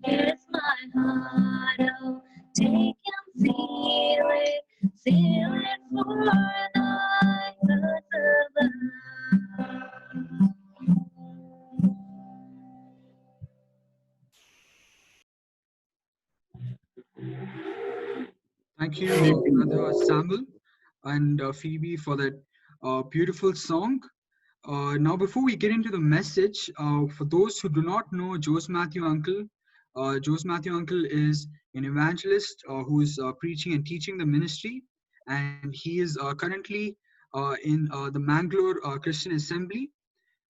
Here's my heart, oh, take and feel it for thy good Thank you, Brother Samuel and Phoebe, for that beautiful song. Now, before we get into the message, for those who do not know Jose Matthew Uncle, Jose Matthew Uncle is an evangelist who is preaching and teaching the ministry, and he is currently in the Mangalore Christian Assembly.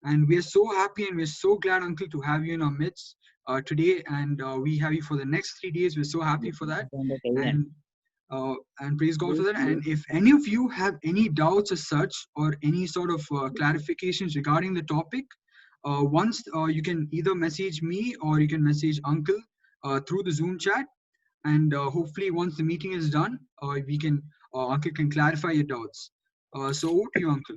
And we are so happy and we're so glad, Uncle, to have you in our midst today. And we have you for the next 3 days. We're so happy for that. And and praise God for that. And if any of you have any doubts as such or any sort of clarifications regarding the topic, once you can either message me or you can message Uncle through the Zoom chat. And hopefully, once the meeting is done, we can Uncle can clarify your doubts. So over to you, Uncle.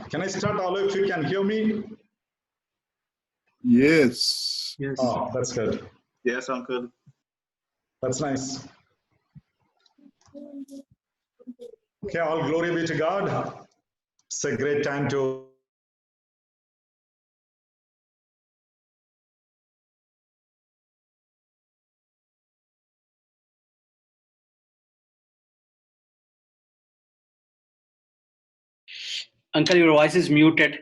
Can I start, all if you can hear me? Yes. Yes. Oh, that's good. Yes, Uncle. That's nice. Okay, all glory be to God. It's a great time to Uncle, your voice is muted.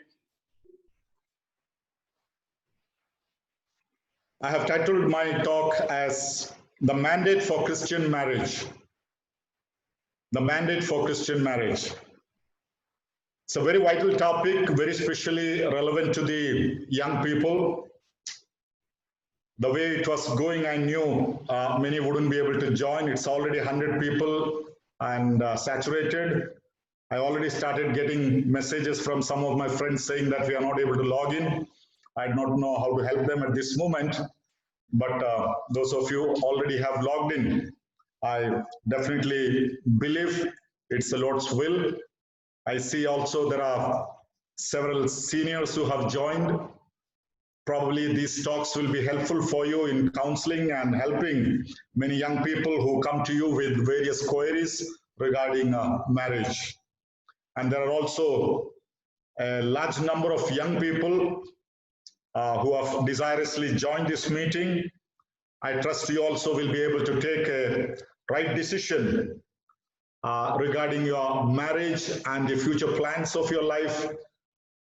I have titled my talk as The Mandate for Christian Marriage. The Mandate for Christian Marriage. It's a very vital topic, very especially relevant to the young people. The way it was going, I knew many wouldn't be able to join. It's already 100 people and saturated. I already started getting messages from some of my friends saying that we are not able to log in. I do not know how to help them at this moment, but those of you already have logged in. I definitely believe it's the Lord's will. I see also there are several seniors who have joined. Probably these talks will be helpful for you in counseling and helping many young people who come to you with various queries regarding marriage. And there are also a large number of young people who have desirously joined this meeting. I trust you also will be able to take a right decision regarding your marriage and the future plans of your life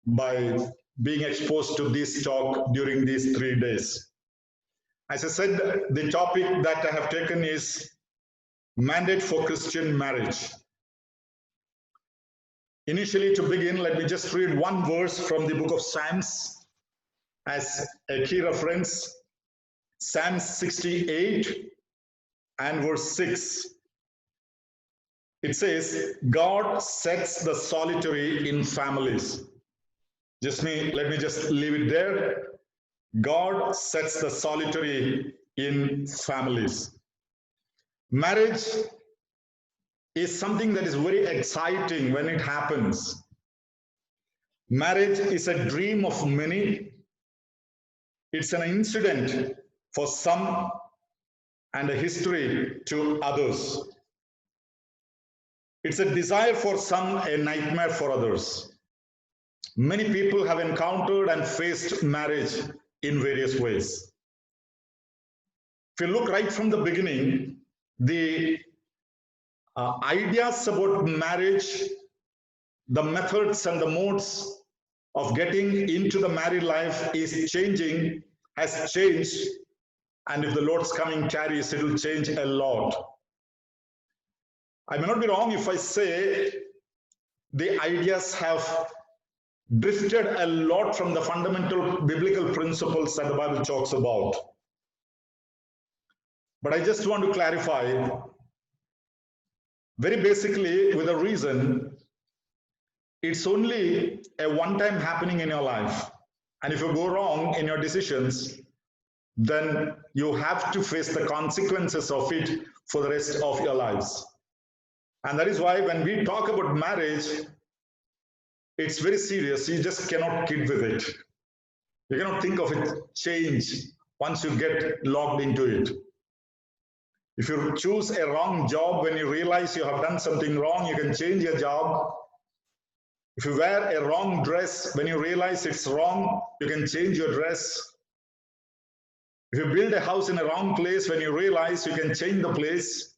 by being exposed to this talk during these 3 days. As I said, the topic that I have taken is Mandate for Christian Marriage. Initially, to begin, let me just read one verse from the book of Psalms as a key reference. Psalm 68 and verse 6. It says, God sets the solitary in families. Let me just leave it there. God sets the solitary in families. Marriage is something that is very exciting when it happens. Marriage is a dream of many. It's an incident for some and a history to others. It's a desire for some, a nightmare for others. Many people have encountered and faced marriage in various ways. If you look right from the beginning, the ideas about marriage, the methods and the modes of getting into the married life is changing, has changed, and if the Lord's coming tarries, it will change a lot. I may not be wrong if I say the ideas have drifted a lot from the fundamental biblical principles that the Bible talks about. But I just want to clarify very basically with a reason. It's only a one-time happening in your life. And if you go wrong in your decisions, then you have to face the consequences of it for the rest of your lives. And that is why when we talk about marriage, it's very serious. You just cannot kid with it. You cannot think of it change once you get logged into it. If you choose a wrong job, when you realize you have done something wrong, you can change your job. If you wear a wrong dress, when you realize it's wrong, you can change your dress. If you build a house in a wrong place, when you realize you can change the place.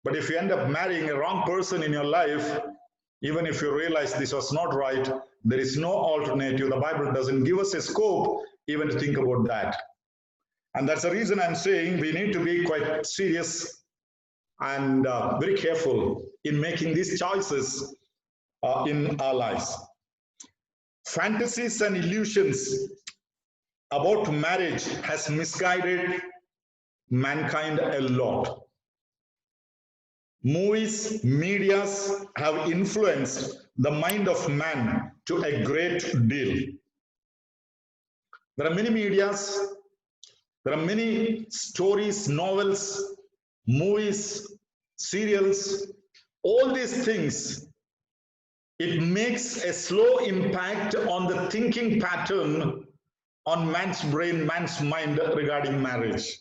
But if you end up marrying a wrong person in your life, even if you realize this was not right, there is no alternative. The Bible doesn't give us a scope even to think about that. And that's the reason I'm saying we need to be quite serious and very careful in making these choices in our lives. Fantasies and illusions about marriage has misguided mankind a lot. Movies, medias have influenced the mind of man to a great deal. There are many medias, there are many stories, novels, movies, serials, all these things. It makes a slow impact on the thinking pattern on man's brain, man's mind regarding marriage.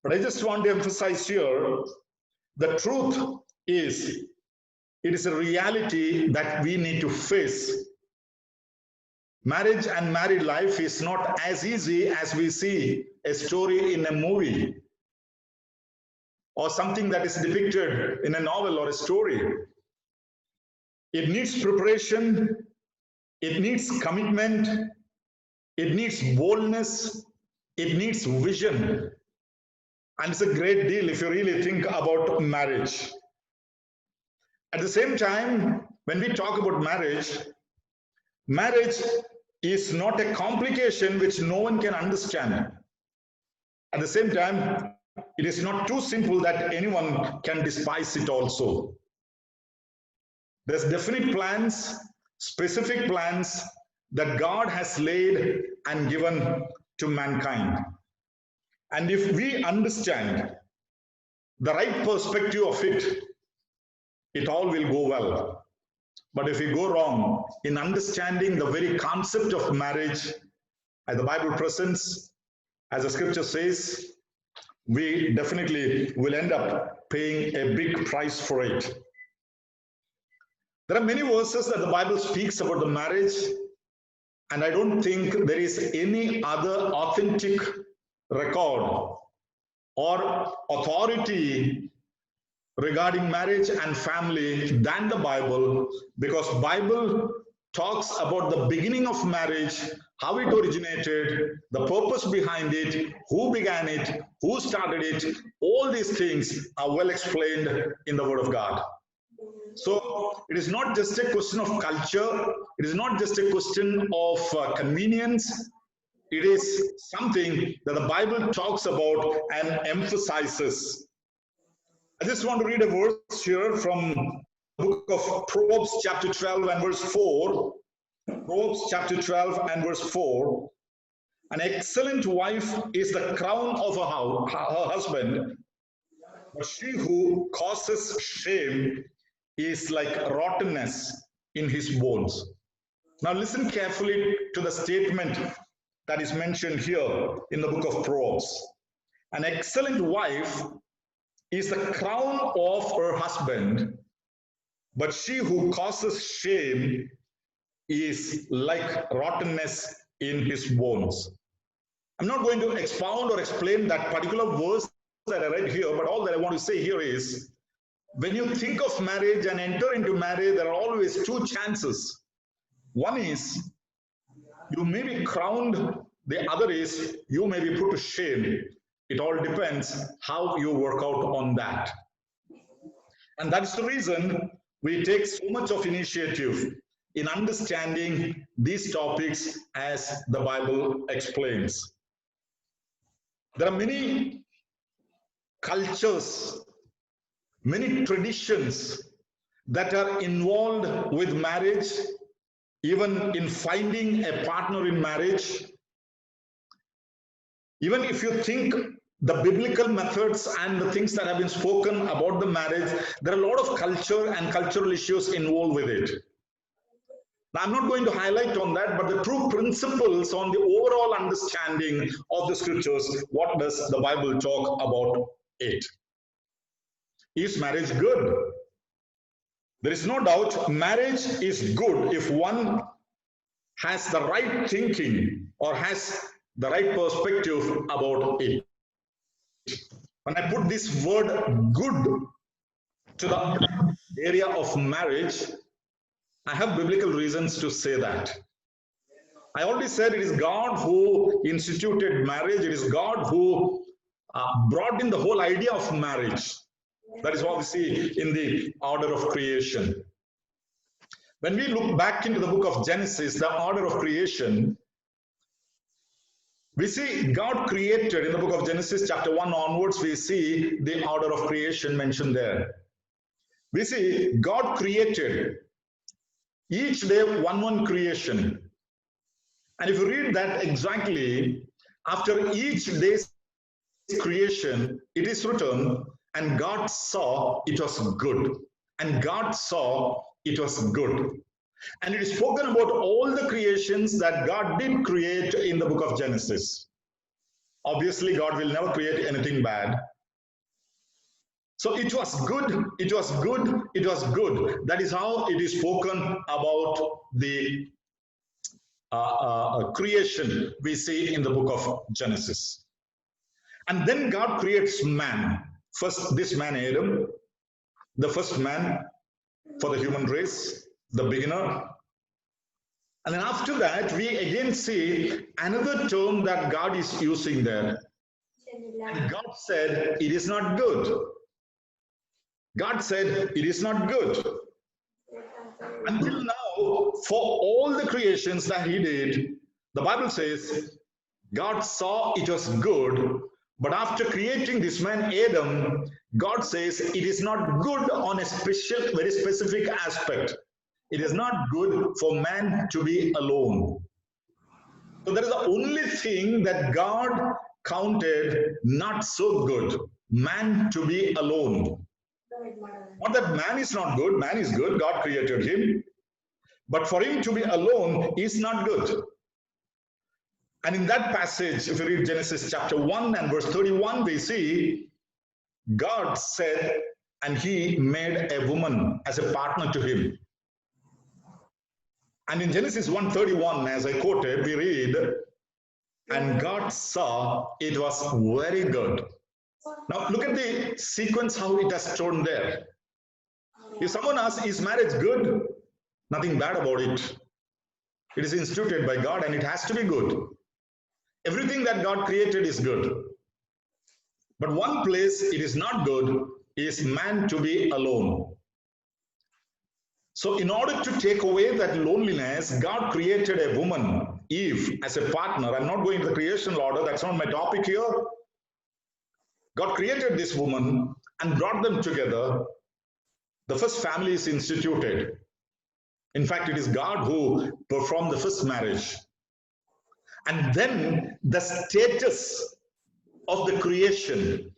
But I just want to emphasize here, the truth is, it is a reality that we need to face. Marriage and married life is not as easy as we see a story in a movie or something that is depicted in a novel or a story. It needs preparation, it needs commitment, it needs boldness, it needs vision. And it's a great deal if you really think about marriage. At the same time, when we talk about marriage, marriage is not a complication which no one can understand. At the same time, it is not too simple that anyone can despise it also. There's definite plans, specific plans that God has laid and given to mankind. And if we understand the right perspective of it, it all will go well. But if we go wrong in understanding the very concept of marriage, as the Bible presents, as the scripture says, we definitely will end up paying a big price for it. There are many verses that the Bible speaks about the marriage, and I don't think there is any other authentic record or authority regarding marriage and family than the Bible, because Bible talks about the beginning of marriage, how it originated, the purpose behind it, who began it, who started it. All these things are well explained in the Word of God. So it is not just a question of culture, it is not just a question of convenience. It is something that the Bible talks about and emphasizes. I just want to read a verse here from the book of Proverbs chapter 12 and verse 4. Proverbs chapter 12 and verse 4. An excellent wife is the crown of her husband, but she who causes shame is like rottenness in his bones. Now listen carefully to the statement that is mentioned here in the book of Proverbs. An excellent wife is the crown of her husband, but she who causes shame is like rottenness in his bones. I'm not going to expound or explain that particular verse that I read here, but all that I want to say here is, when you think of marriage and enter into marriage, there are always two chances. One is you may be crowned, the other is you may be put to shame. It all depends how you work out on that. And that's the reason we take so much of initiative in understanding these topics as the Bible explains. There are many cultures, many traditions that are involved with marriage, even in finding a partner in marriage. Even if you think the biblical methods and the things that have been spoken about the marriage, there are a lot of culture and cultural issues involved with it. Now, I'm not going to highlight on that, but the true principles on the overall understanding of the scriptures, what does the Bible talk about it? Is marriage good? There is no doubt marriage is good if one has the right thinking or has the right perspective about it. When I put this word good to the area of marriage, I have biblical reasons to say that. I already said it is God who instituted marriage. It is God who brought in the whole idea of marriage. That is what we see in the order of creation. When we look back into the book of Genesis, the order of creation, we see God created in the book of Genesis chapter 1 onwards, we see the order of creation mentioned there. We see God created each day one creation. And if you read that exactly, after each day's creation, it is written, and God saw it was good. And God saw it was good. And it is spoken about all the creations that God did create in the book of Genesis. Obviously, God will never create anything bad. So it was good, it was good, it was good. That is how it is spoken about the creation we see in the book of Genesis. And then God creates man. First, this man Adam, the first man for the human race, the beginner. And then after that, we again see another term that God is using there. And God said, it is not good. God said, it is not good. Until now, for all the creations that he did, the Bible says, God saw it was good. But after creating this man, Adam, God says it is not good on a special, very specific aspect. It is not good for man to be alone. So that is the only thing that God counted not so good, man to be alone. Not that man is not good, man is good, God created him. But for him to be alone is not good. And in that passage, if you read Genesis chapter 1 and verse 31, we see God said, and he made a woman as a partner to him. And in Genesis 1:31, as I quoted, we read, and God saw it was very good. Now look at the sequence, how it has shown there. If someone asks, is marriage good? Nothing bad about it. It is instituted by God and it has to be good. Everything that God created is good. But one place it is not good is man to be alone. So in order to take away that loneliness, God created a woman, Eve, as a partner. I'm not going to the creational order, that's not my topic here. God created this woman and brought them together. The first family is instituted. In fact, it is God who performed the first marriage. And then the status of the creation.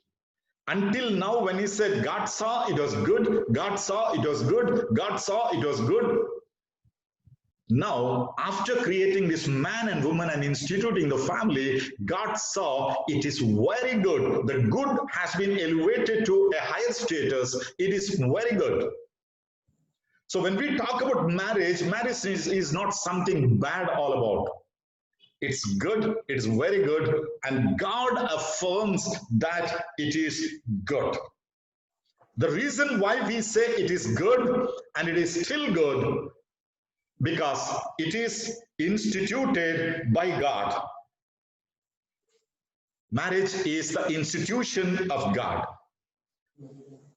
Until now, when he said, God saw it was good, God saw it was good, God saw it was good. Now, after creating this man and woman and instituting the family, God saw it is very good. The good has been elevated to a higher status. It is very good. So when we talk about marriage, marriage is not something bad all about. It's good, it's very good, and God affirms that it is good. The reason why we say it is good and it is still good, because it is instituted by God. Marriage is the institution of God.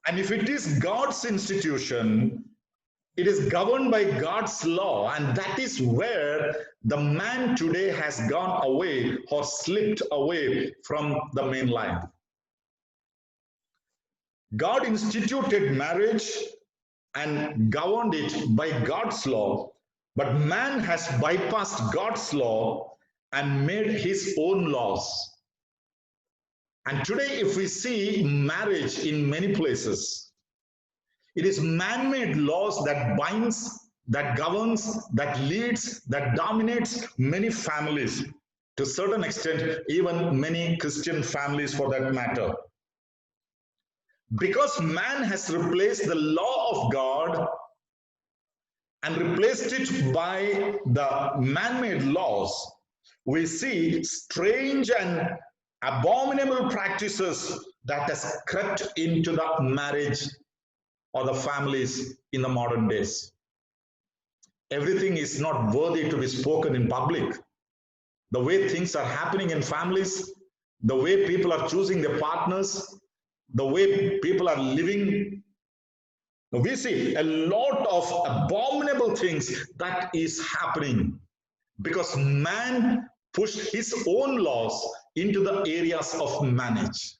And if it is God's institution, it is governed by God's law, and that is where the man today has gone away or slipped away from the main line. God instituted marriage and governed it by God's law, but man has bypassed God's law and made his own laws. And today, if we see marriage in many places, it is man-made laws that binds, that governs, that leads, that dominates many families. To a certain extent, even many Christian families for that matter. Because man has replaced the law of God and replaced it by the man-made laws, we see strange and abominable practices that has crept into the marriage or the families in the modern days. Everything is not worthy to be spoken in public. The way things are happening in families, the way people are choosing their partners, the way people are living, we see a lot of abominable things that is happening because man pushed his own laws into the areas of marriage.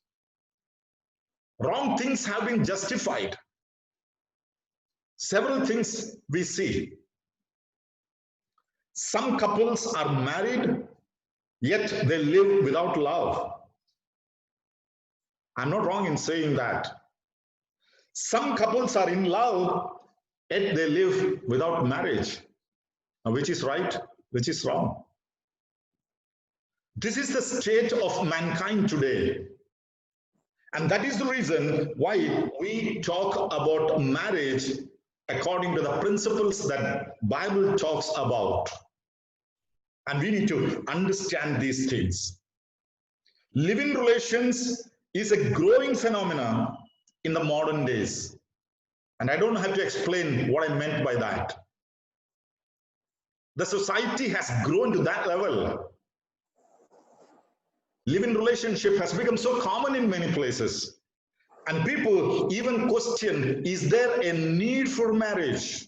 Wrong things have been justified. Several things we see. Some couples are married, yet they live without love. I'm not wrong in saying that. Some couples are in love, yet they live without marriage. Now, which is right, which is wrong? This is the state of mankind today. And that is the reason why we talk about marriage according to the principles that Bible talks about. And we need to understand these things. Live-in relations is a growing phenomenon in the modern days. And I don't have to explain what I meant by that. The society has grown to that level. Live-in relationship has become so common in many places. And people even question, is there a need for marriage?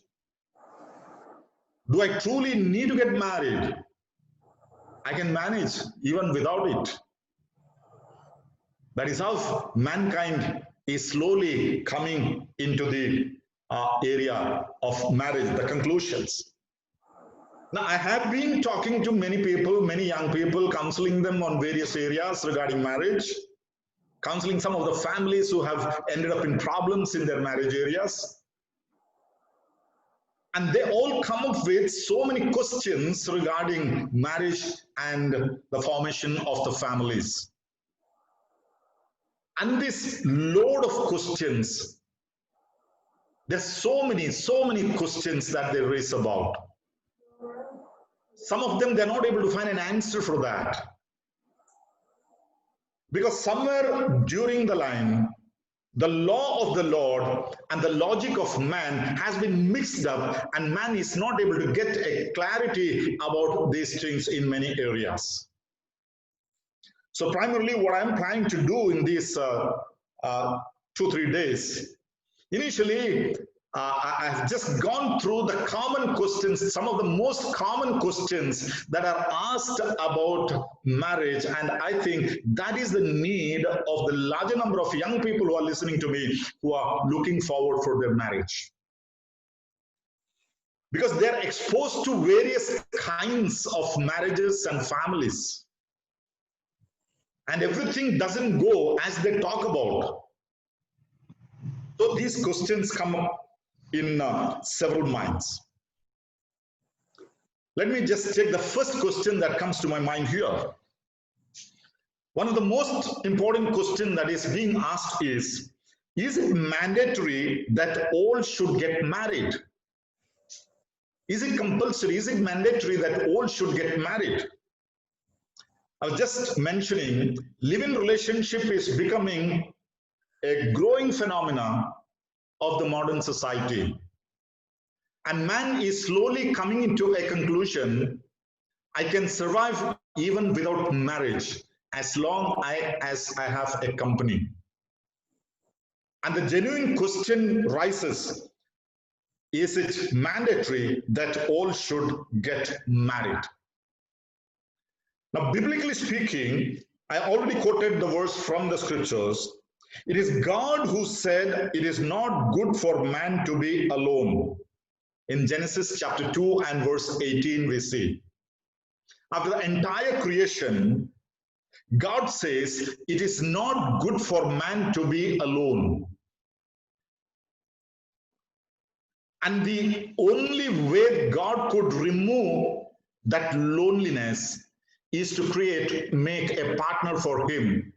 Do I truly need to get married? I can manage even without it. That is how mankind is slowly coming into the area of marriage, the conclusions. Now, I have been talking to many people, many young people, counseling them on various areas regarding marriage, counseling some of the families who have ended up in problems in their marriage areas. And they all come up with so many questions regarding marriage and the formation of the families. And this load of questions, there's so many questions that they raise about. Some of them, they're not able to find an answer for that. Because somewhere during the line, the law of the Lord and the logic of man has been mixed up, and man is not able to get a clarity about these things in many areas. So primarily what I'm trying to do in these 2-3 days, initially I've just gone through the common questions, some of the most common questions that are asked about marriage, and I think that is the need of the larger number of young people who are listening to me, who are looking forward for their marriage. Because they're exposed to various kinds of marriages and families. And everything doesn't go as they talk about. So these questions come up in several minds. Let me just take the first question that comes to my mind here. One of the most important questions that is being asked is it mandatory that all should get married? Is it compulsory? Is it mandatory that all should get married? I was just mentioning, live-in relationship is becoming a growing phenomenon of the modern society. And man is slowly coming into a conclusion, I can survive even without marriage as long as I have a company. And the genuine question rises, is it mandatory that all should get married? Now, biblically speaking, I already quoted the verse from the scriptures. It is God who said it is not good for man to be alone. In Genesis chapter 2 and verse 18, we see. After the entire creation, God says it is not good for man to be alone. And the only way God could remove that loneliness is to make a partner for him,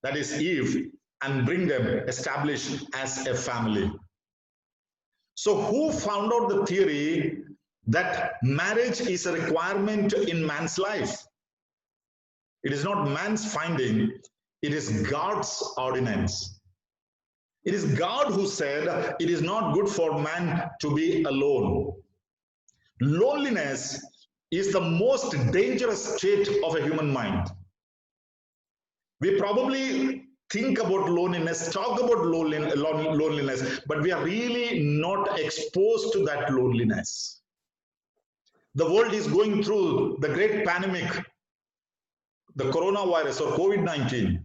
that is Eve, and bring them established as a family. So who found out the theory that marriage is a requirement in man's life? It is not man's finding, it is God's ordinance. It is God who said it is not good for man to be alone. Loneliness is the most dangerous state of a human mind. We probably think about loneliness, talk about loneliness, but we are really not exposed to that loneliness. The world is going through the great pandemic, the coronavirus or COVID-19,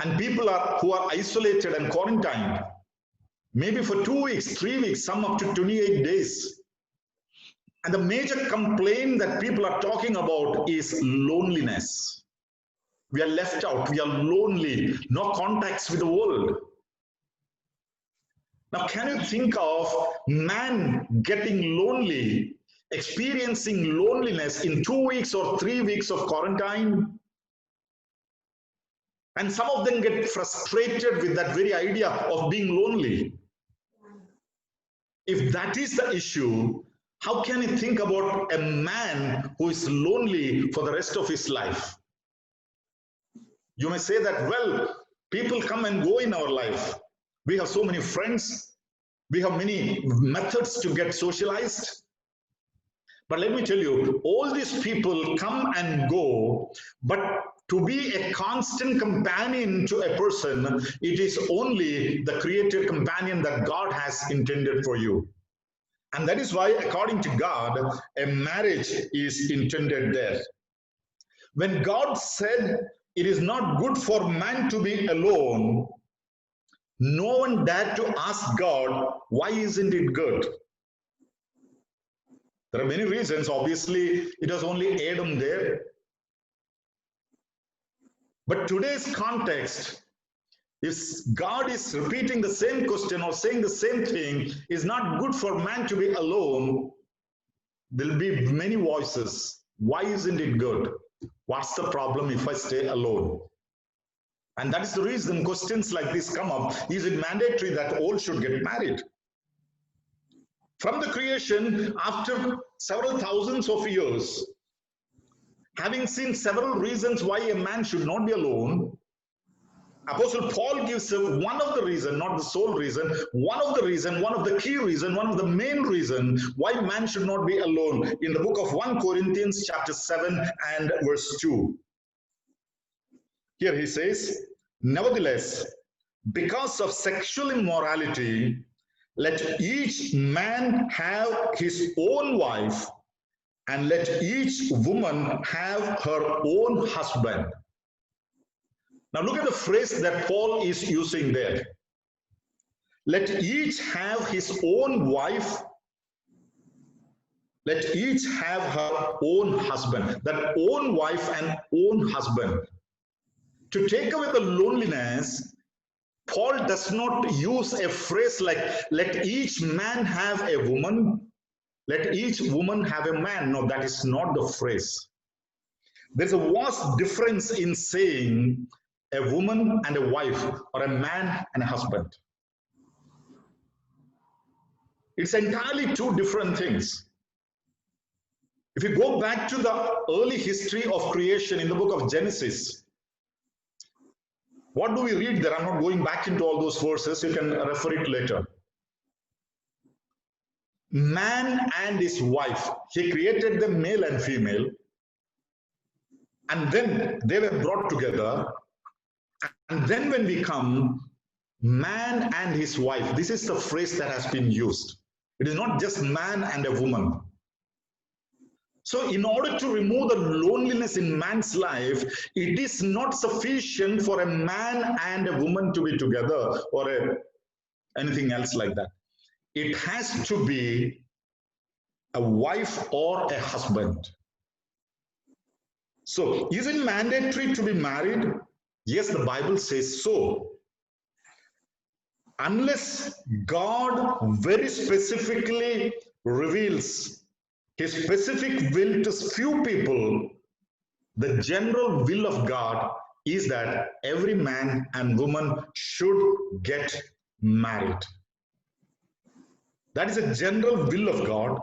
and people who are isolated and quarantined, maybe for 2 weeks, 3 weeks, some up to 28 days. And the major complaint that people are talking about is loneliness. We are left out, we are lonely, no contacts with the world. Now, can you think of man getting lonely, experiencing loneliness in 2 weeks or 3 weeks of quarantine? And some of them get frustrated with that very idea of being lonely. If that is the issue, how can you think about a man who is lonely for the rest of his life? You may say that, well, people come and go in our life. We have so many friends. We have many methods to get socialized. But let me tell you, all these people come and go, but to be a constant companion to a person, it is only the created companion that God has intended for you. And that is why, according to God, a marriage is intended there. When God said it is not good for man to be alone, no one dared to ask God, why isn't it good? There are many reasons. Obviously, it was only Adam there. But today's context, if God is repeating the same question or saying the same thing, is not good for man to be alone, there will be many voices. Why isn't it good? What's the problem if I stay alone? And that is the reason questions like this come up. Is it mandatory that all should get married? From the creation, after several thousands of years, having seen several reasons why a man should not be alone, Apostle Paul gives one of the reasons, not the sole reason, one of the key reason, one of the main reason why man should not be alone in the book of 1 Corinthians chapter 7 and verse 2. Here he says, nevertheless, because of sexual immorality, let each man have his own wife, and let each woman have her own husband. Now look at the phrase that Paul is using there. Let each have his own wife. Let each have her own husband. That own wife and own husband. To take away the loneliness, Paul does not use a phrase like, let each man have a woman, let each woman have a man. No, that is not the phrase. There's a vast difference in saying a woman and a wife, or a man and a husband. It's entirely two different things. If you go back to the early history of creation in the book of Genesis, what do we read there? I'm not going back into all those verses. You can refer it later. Man and his wife, he created them male and female, and then they were brought together. And then when we come, man and his wife, this is the phrase that has been used. It is not just man and a woman. So in order to remove the loneliness in man's life, it is not sufficient for a man and a woman to be together or anything else like that. It has to be a wife or a husband. So, is it mandatory to be married? Yes, the Bible says so. Unless God very specifically reveals his specific will to few people, the general will of God is that every man and woman should get married. That is a general will of God.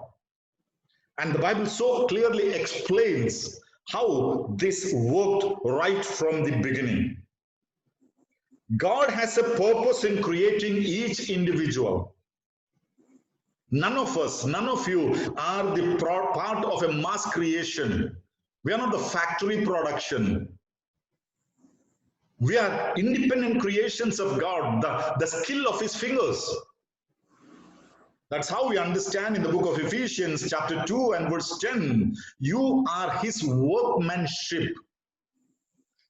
And the Bible so clearly explains how this worked right from the beginning. God has a purpose in creating each individual. None of us, none of you are the part of a mass creation. We are not the factory production. We are independent creations of God, the skill of his fingers. That's how we understand in the book of Ephesians chapter 2 and verse 10, you are his workmanship.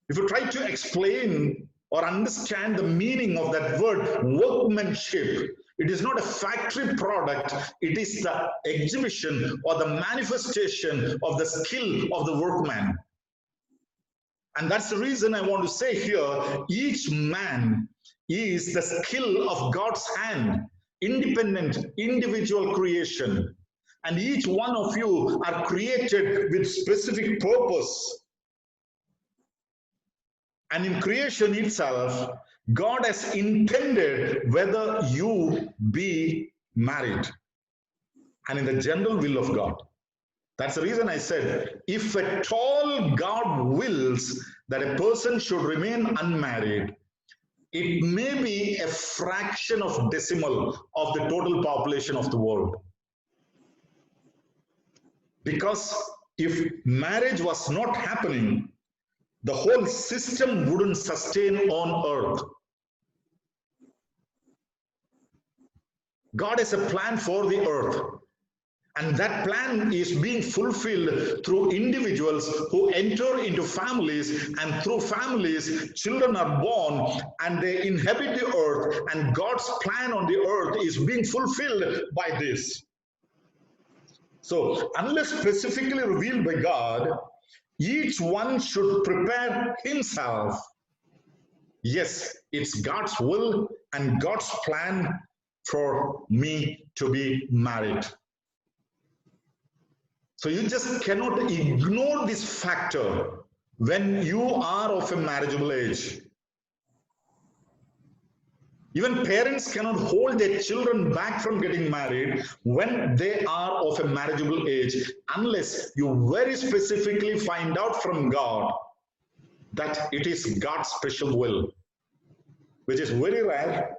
If you try to explain or understand the meaning of that word workmanship, it is not a factory product, it is the exhibition or the manifestation of the skill of the workman. And that's the reason I want to say here, each man is the skill of God's hand, independent, individual creation. And each one of you are created with specific purpose. And in creation itself, God has intended whether you be married. And in the general will of God. That's the reason I said, if at all God wills that a person should remain unmarried, it may be a fraction of decimal of the total population of the world. Because if marriage was not happening, the whole system wouldn't sustain on earth. God has a plan for the earth. And that plan is being fulfilled through individuals who enter into families, and through families, children are born and they inhabit the earth, and God's plan on the earth is being fulfilled by this. So, unless specifically revealed by God, each one should prepare himself. Yes, it's God's will and God's plan for me to be married. So you just cannot ignore this factor when you are of a marriageable age. Even parents cannot hold their children back from getting married when they are of a marriageable age, unless you very specifically find out from God that it is God's special will, which is very rare.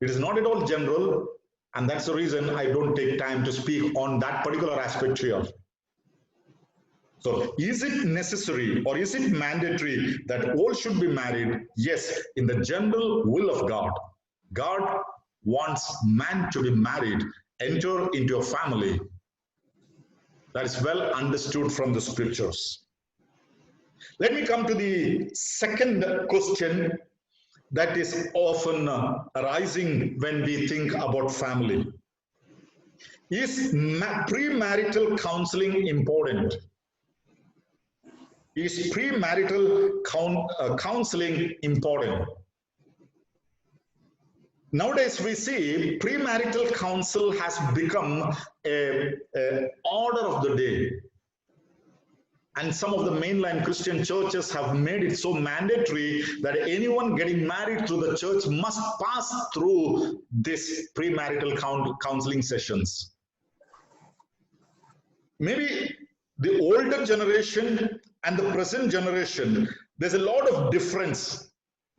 It is not at all general, and that's the reason I don't take time to speak on that particular aspect here. So, is it necessary or is it mandatory that all should be married? Yes, in the general will of God. God wants man to be married, enter into a family. That is well understood from the scriptures. Let me come to the second question that is often arising when we think about family. Is premarital counseling important? Is premarital counseling important? Nowadays we see premarital counsel has become a order of the day. And some of the mainline Christian churches have made it so mandatory that anyone getting married through the church must pass through this premarital counseling sessions. Maybe the older generation and the present generation, there's a lot of difference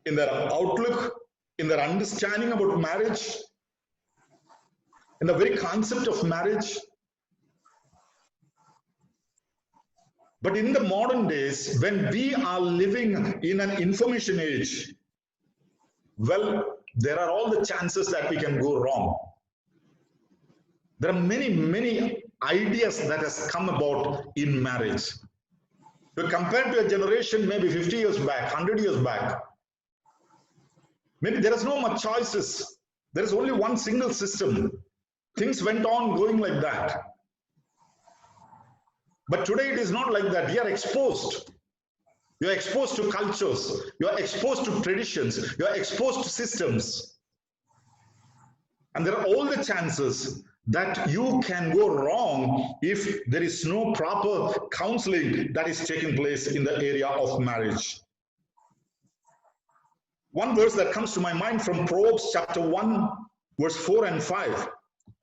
in their outlook, in their understanding about marriage, in the very concept of marriage. But in the modern days, when we are living in an information age, well, there are all the chances that we can go wrong. There are many ideas that has come about in marriage. But compared to a generation maybe 50 years back, 100 years back, maybe there is no much choices. There is only one single system. Things went on going like that. But today it is not like that. We are exposed. You're exposed to cultures. You're exposed to traditions. You're exposed to systems. And there are all the chances that you can go wrong if there is no proper counseling that is taking place in the area of marriage. One verse that comes to my mind from Proverbs chapter 1, verse 4 and 5.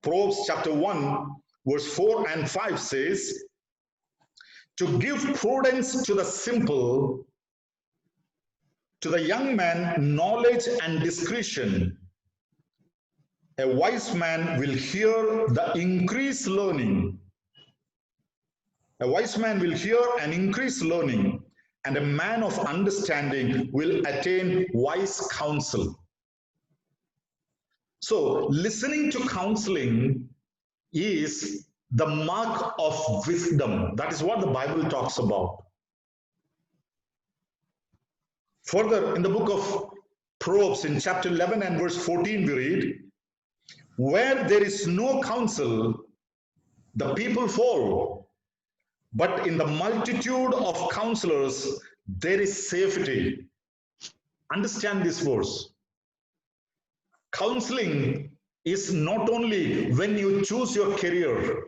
Proverbs chapter 1, verse 4 and 5 says, to give prudence to the simple, to the young man knowledge and discretion. A wise man will hear the increased learning. A wise man will hear and increase learning, and a man of understanding will attain wise counsel. So, listening to counseling is the mark of wisdom. That is what the Bible talks about. Further, in the book of Proverbs, in chapter 11 and verse 14, we read, where there is no counsel, the people fall. But in the multitude of counselors, there is safety. Understand this verse. Counseling is not only when you choose your career.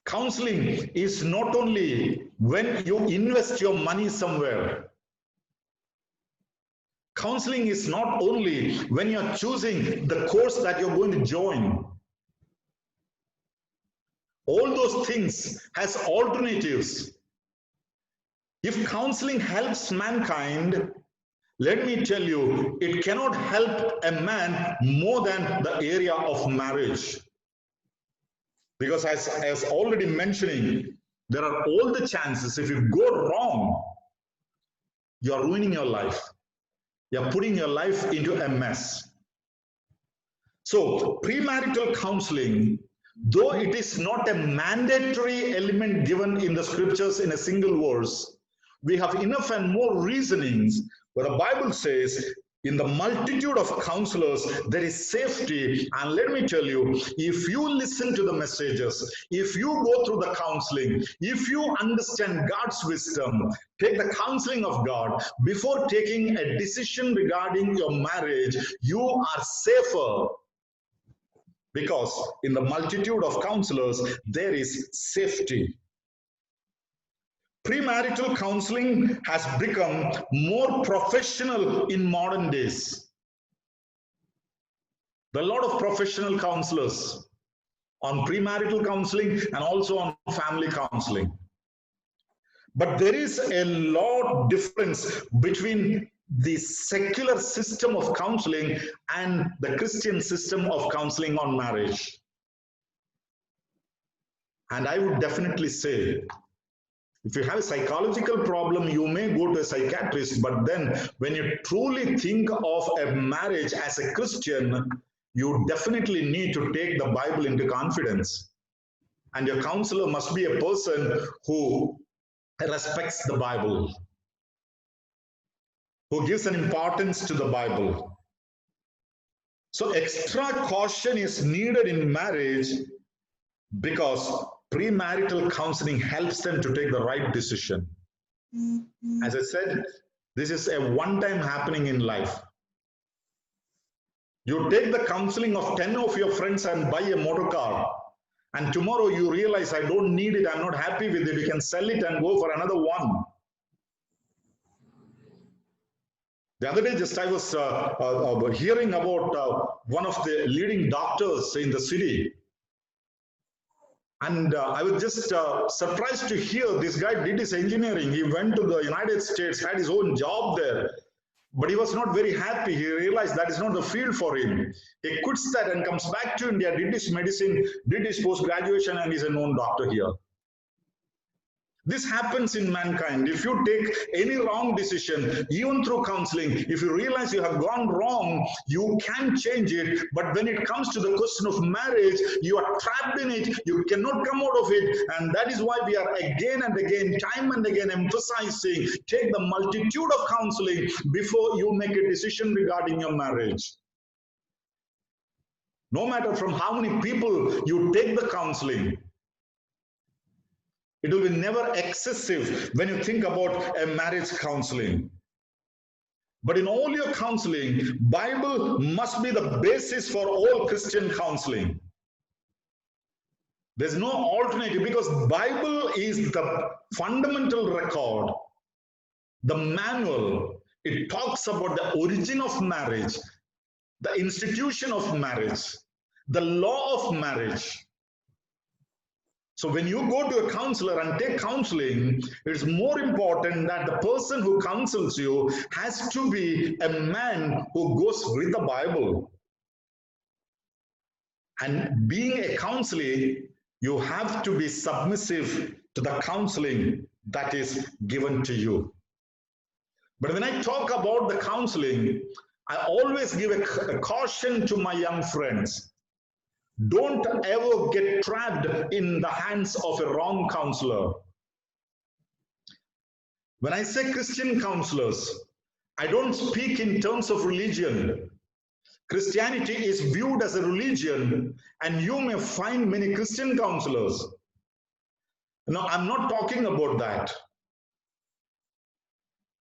Counseling is not only when you invest your money somewhere. Counseling is not only when you're choosing the course that you're going to join. All those things has alternatives. If counseling helps mankind, let me tell you, it cannot help a man more than the area of marriage. Because as already mentioning, there are all the chances. If you go wrong, you are ruining your life. You are putting your life into a mess. So premarital counseling, though it is not a mandatory element given in the scriptures in a single verse, we have enough and more reasonings where the Bible says, in the multitude of counselors, there is safety. And let me tell you, if you listen to the messages, if you go through the counseling, if you understand God's wisdom, take the counseling of God, before taking a decision regarding your marriage, you are safer. Because in the multitude of counselors, there is safety. Premarital counseling has become more professional in modern days. There are a lot of professional counselors on premarital counseling and also on family counseling. But there is a lot of difference between the secular system of counseling and the Christian system of counseling on marriage. And I would definitely say, if you have a psychological problem, you may go to a psychiatrist, but then when you truly think of a marriage as a Christian, you definitely need to take the Bible into confidence. And your counselor must be a person who respects the Bible, who gives an importance to the Bible. So extra caution is needed in marriage because premarital counseling helps them to take the right decision. As I said, this is a one-time happening in life. You take the counseling of 10 of your friends and buy a motor car, and tomorrow you realize, I don't need it, I'm not happy with it, you can sell it and go for another one. The other day, just I was hearing about one of the leading doctors in the city. And I was just surprised to hear this guy did his engineering. He went to the United States, had his own job there, but he was not very happy. He realized that is not the field for him. He quits that and comes back to India, did his medicine, did his post-graduation, and is a known doctor here. This happens in mankind. If you take any wrong decision, even through counseling, if you realize you have gone wrong, you can change it. But when it comes to the question of marriage, you are trapped in it. You cannot come out of it. And that is why we are again and again, time and again emphasizing, take the multitude of counseling before you make a decision regarding your marriage. No matter from how many people you take the counseling, It will be never excessive when you think about a marriage counseling. But in all your counseling, Bible must be the basis for all Christian counseling. There's no alternative, because Bible is the fundamental record, the manual. It talks about the origin of marriage, the institution of marriage, the law of marriage. So when you go to a counselor and take counseling, it's more important that the person who counsels you has to be a man who goes with the Bible. And being a counselor, you have to be submissive to the counseling that is given to you. But when I talk about the counseling, I always give a caution to my young friends. Don't ever get trapped in the hands of a wrong counselor. When I say Christian counselors, I don't speak in terms of religion. Christianity is viewed as a religion, and you may find many Christian counselors. No, I'm not talking about that.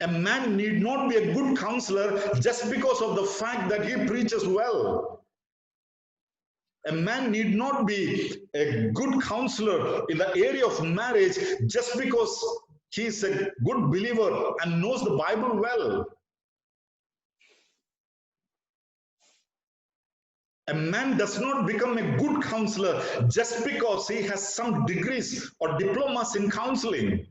A man need not be a good counselor just because of the fact that he preaches well. A man need not be a good counselor in the area of marriage just because he is a good believer and knows the Bible well. A man does not become a good counselor just because he has some degrees or diplomas in counseling.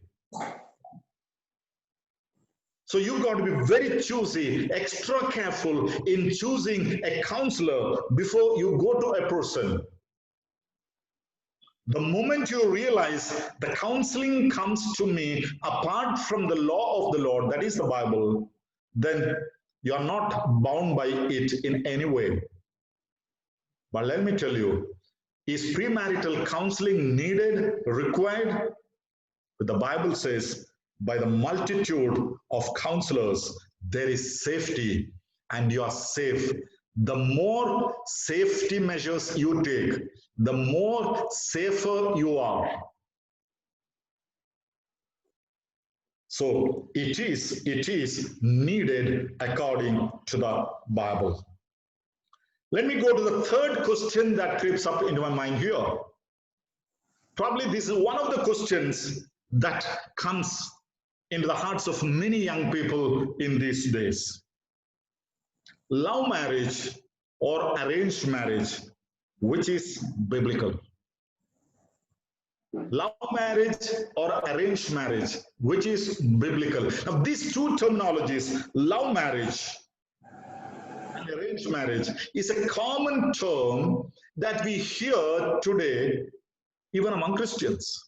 So you've got to be very choosy, extra careful in choosing a counselor before you go to a person. The moment you realize the counseling comes to me apart from the law of the Lord, that is the Bible, then you are not bound by it in any way. But let me tell you, is premarital counseling needed, required? But the Bible says, by the multitude of counselors, there is safety, and you are safe. The more safety measures you take, the more safer you are. So it is needed according to the Bible. Let me go to the third question that creeps up into my mind here. Probably this is one of the questions that comes into the hearts of many young people in these days. Love marriage or arranged marriage, which is biblical? Love marriage or arranged marriage, which is biblical? Now, these two terminologies, love marriage and arranged marriage, is a common term that we hear today even among Christians.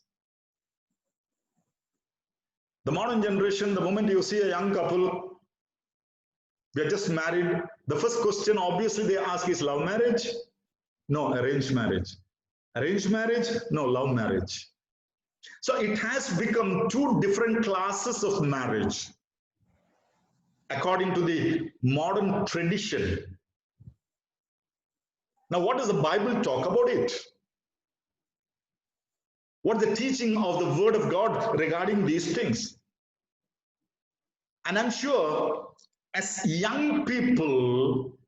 The modern generation, the moment you see a young couple, they are just married, the first question obviously they ask is love marriage? No, arranged marriage. Arranged marriage? No, love marriage. So it has become two different classes of marriage according to the modern tradition. Now, what does the Bible talk about it? What is the teaching of the Word of God regarding these things? And I'm sure as young people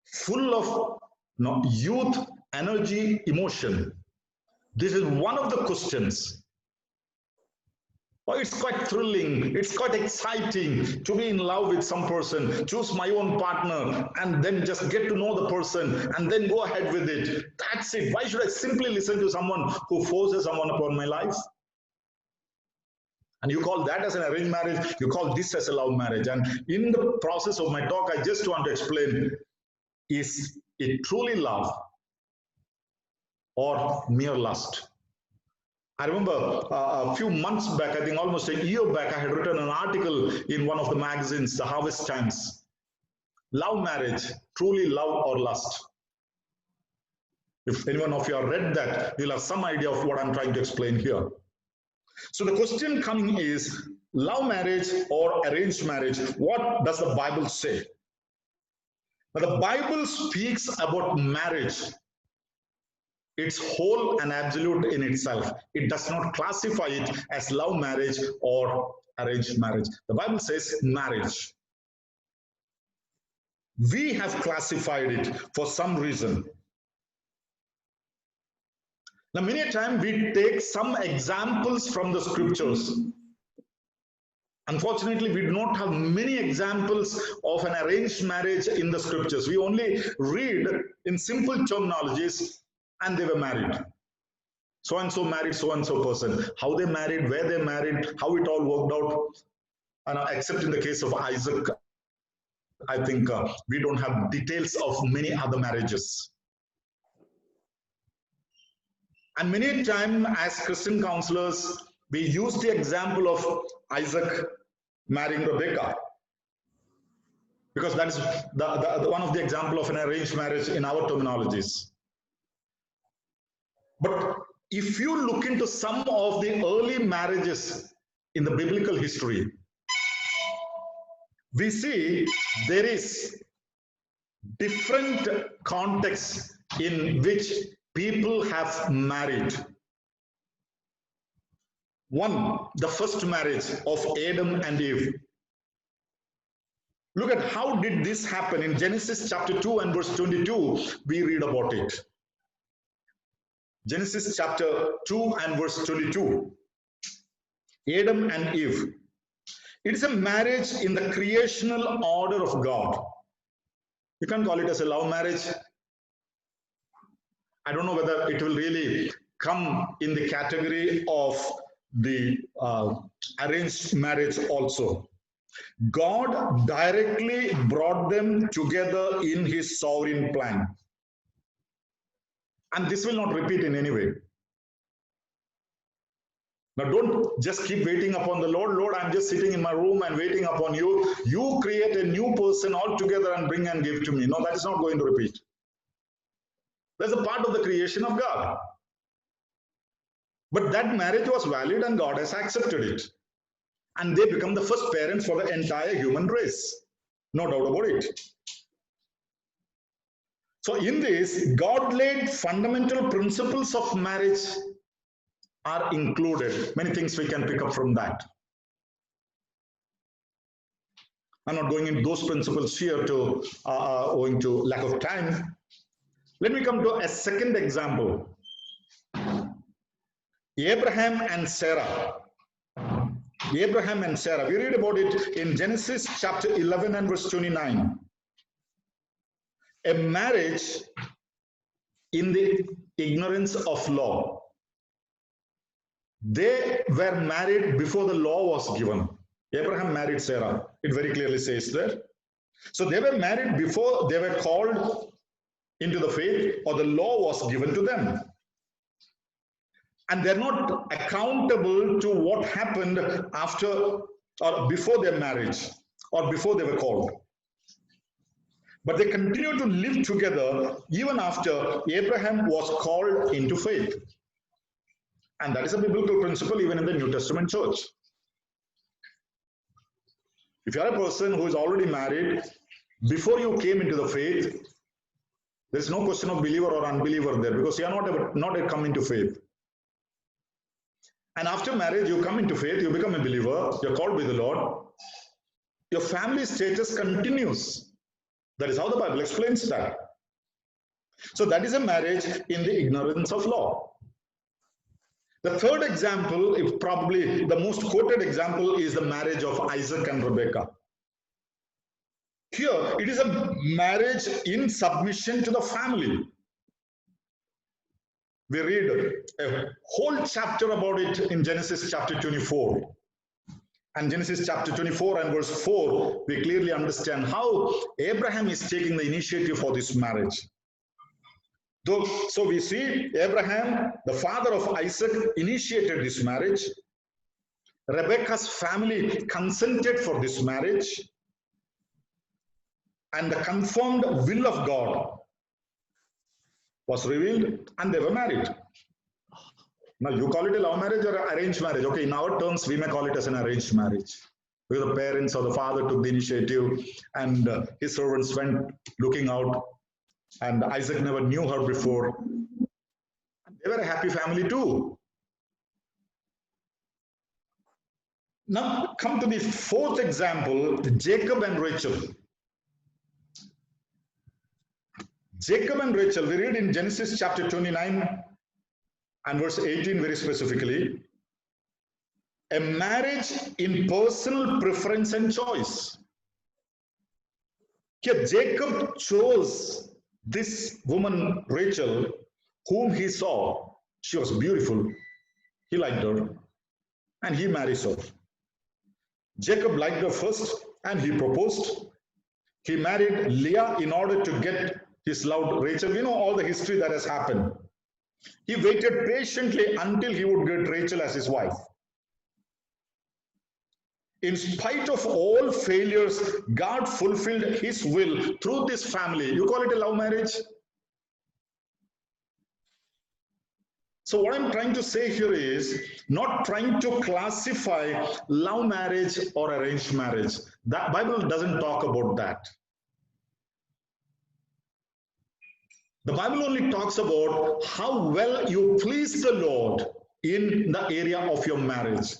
full of youth, energy, emotion, this is one of the questions. Oh, it's quite thrilling, it's quite exciting to be in love with some person, choose my own partner, and then just get to know the person, and then go ahead with it. That's it. Why should I simply listen to someone who forces someone upon my life? And you call that as an arranged marriage, you call this as a love marriage. And in the process of my talk, I just want to explain, is it truly love or mere lust? I remember a few months back, I think almost a year back, I had written an article in one of the magazines, the Harvest Times. Love marriage, truly love or lust? If anyone of you have read that, you'll have some idea of what I'm trying to explain here. So the question coming is, love marriage or arranged marriage, what does the Bible say? Now, the Bible speaks about marriage It's whole and absolute in itself. It does not classify it as love marriage or arranged marriage. The Bible says marriage. We have classified it for some reason. Now, many a time we take some examples from the scriptures. Unfortunately, we do not have many examples of an arranged marriage in the scriptures. We only read in simple terminologies, and they were married. So and so married so and so person. How they married, where they married, how it all worked out. And except in the case of Isaac, I think we don't have details of many other marriages. And many times as Christian counselors, we use the example of Isaac marrying Rebecca, because that is the one of the example of an arranged marriage in our terminologies. But if you look into some of the early marriages in the biblical history, we see there is different contexts in which people have married. One, the first marriage of Adam and Eve. Look at how did this happen. In Genesis chapter 2 and verse 22, we read about it. Genesis chapter 2 and verse 22. Adam and Eve. It is a marriage in the creational order of God. You can't call it as a love marriage. I don't know whether it will really come in the category of the arranged marriage also. God directly brought them together in his sovereign plan. And this will not repeat in any way. Now don't just keep waiting upon the Lord. Lord, I'm just sitting in my room and waiting upon you. You create a new person altogether and bring and give to me. No, that is not going to repeat. That's a part of the creation of God. But that marriage was valid and God has accepted it. And they become the first parents for the entire human race. No doubt about it. So in this, God laid fundamental principles of marriage are included. Many things we can pick up from that. I'm not going into those principles here owing to lack of time. Let me come to a second example. Abraham and Sarah. Abraham and Sarah. We read about it in Genesis chapter 11 and verse 29. A marriage in the ignorance of law. They were married before the law was given. Abraham married Sarah. It very clearly says there. So they were married before they were called into the faith or the law was given to them. And they're not accountable to what happened after or before their marriage or before they were called. But they continue to live together even after Abraham was called into faith. And that is a biblical principle even in the New Testament church. If you are a person who is already married, before you came into the faith, there is no question of believer or unbeliever there, because you are not yet come into faith. And after marriage, you come into faith, you become a believer, you're called by the Lord. Your family status continues. That is how the Bible explains that. So that is a marriage in the ignorance of law. The third example, if probably the most quoted example, is the marriage of Isaac and Rebekah. Here, it is a marriage in submission to the family. We read a whole chapter about it in Genesis chapter 24. And Genesis chapter 24 and verse 4, we clearly understand how Abraham is taking the initiative for this marriage. So we see Abraham, the father of Isaac, initiated this marriage. Rebekah's family consented for this marriage. And the confirmed will of God was revealed and they were married. Now you call it a love marriage or an arranged marriage. Okay, in our terms, we may call it as an arranged marriage. Where the parents or the father took the initiative and his servants went looking out, and Isaac never knew her before. They were a happy family too. Now come to the fourth example, Jacob and Rachel. Jacob and Rachel, we read in Genesis chapter 29 and verse 18 very specifically, a marriage in personal preference and choice. Here Jacob chose this woman Rachel, whom he saw. She was beautiful. He liked her and he marries her. Jacob liked her first and he proposed. He married Leah in order to get his loved Rachel. You know all the history that has happened. He waited patiently until he would get Rachel as his wife. In spite of all failures, God fulfilled his will through this family. You call it a love marriage? So what I'm trying to say here is not trying to classify love marriage or arranged marriage. The Bible doesn't talk about that. The Bible only talks about how well you please the Lord in the area of your marriage.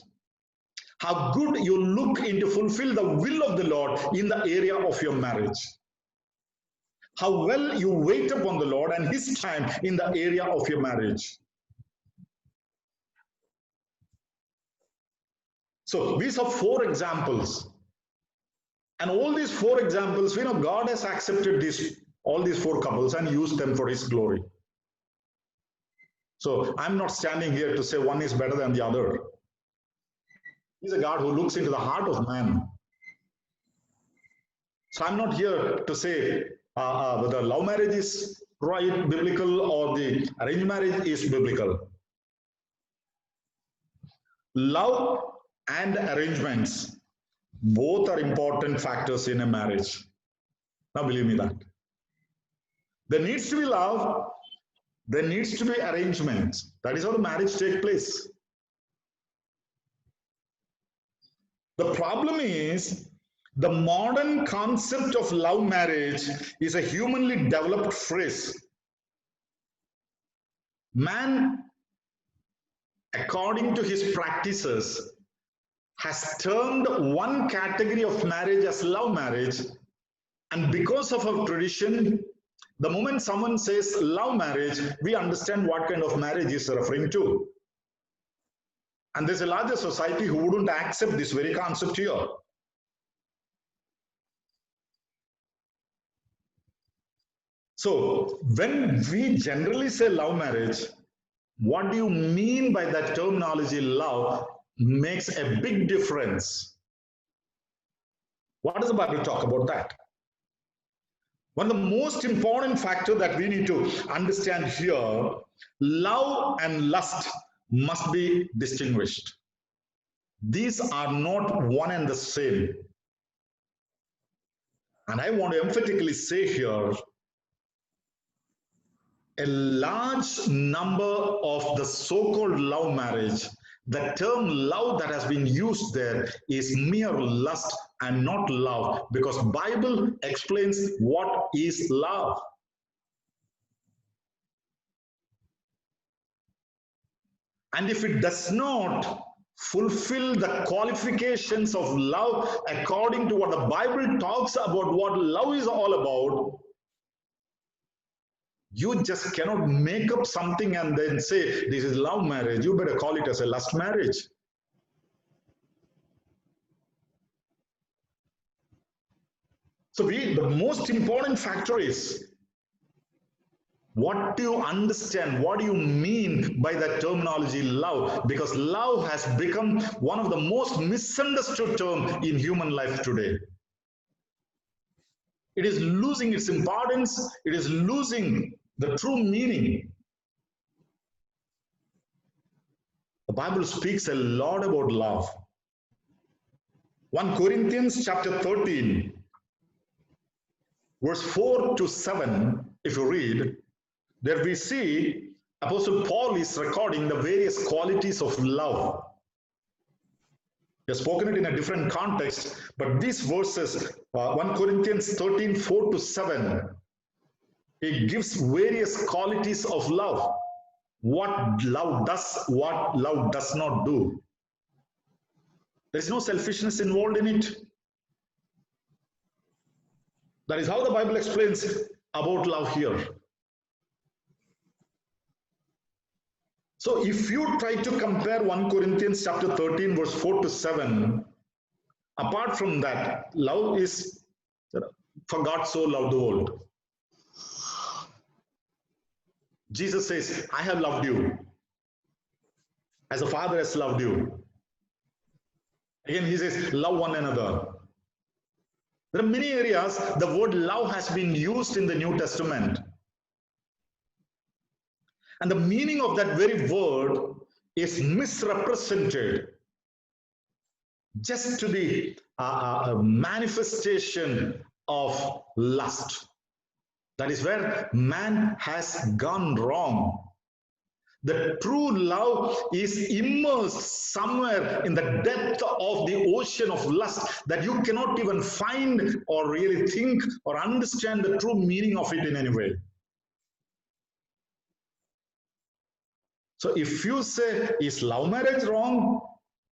How good you look into fulfill the will of the Lord in the area of your marriage. How well you wait upon the Lord and his time in the area of your marriage. So these are 4 examples. And all these 4 examples, you know, God has accepted all these 4 couples and used them for his glory. So I'm not standing here to say one is better than the other. He's a God who looks into the heart of man. So I'm not here to say whether love marriage is right, biblical, or the arranged marriage is biblical. Love and arrangements, both are important factors in a marriage. Now believe me that. There needs to be love, there needs to be arrangement. That is how the marriage takes place. The problem is the modern concept of love marriage is a humanly developed phrase. Man, according to his practices, has termed one category of marriage as love marriage, and because of our tradition, the moment someone says love marriage, we understand what kind of marriage is referring to. And there's a larger society who wouldn't accept this very concept here. So when we generally say love marriage, what do you mean by that terminology love makes a big difference. What does the Bible talk about that? One of the most important factors that we need to understand here, love and lust must be distinguished. These are not one and the same. And I want to emphatically say here, a large number of the so-called love marriage, the term love that has been used there is mere lust and not love, because Bible explains what is love. And if it does not fulfill the qualifications of love according to what the Bible talks about what love is all about, you just cannot make up something and then say this is love marriage. You better call it as a lust marriage. So the most important factor is, what do you understand? What do you mean by that terminology love? Because love has become one of the most misunderstood terms in human life today. It is losing its importance. It is losing the true meaning. The Bible speaks a lot about love. 1 Corinthians chapter 13, verse 4 to 7, if you read, there we see Apostle Paul is recording the various qualities of love. He has spoken it in a different context, but these verses, 1 Corinthians 13, 4 to 7, he gives various qualities of love. what love does not do. There is no selfishness involved in it. That is how the Bible explains about love here. So if you try to compare 1 Corinthians chapter 13 verse 4 to 7, apart from that, love is, for God so loved the world. Jesus says, I have loved you as the Father has loved you. Again, he says, love one another. There are many areas the word love has been used in the New Testament. And the meaning of that very word is misrepresented just to the manifestation of lust. That is where man has gone wrong. The true love is immersed somewhere in the depth of the ocean of lust that you cannot even find or really think or understand the true meaning of it in any way. So if you say, is love marriage wrong?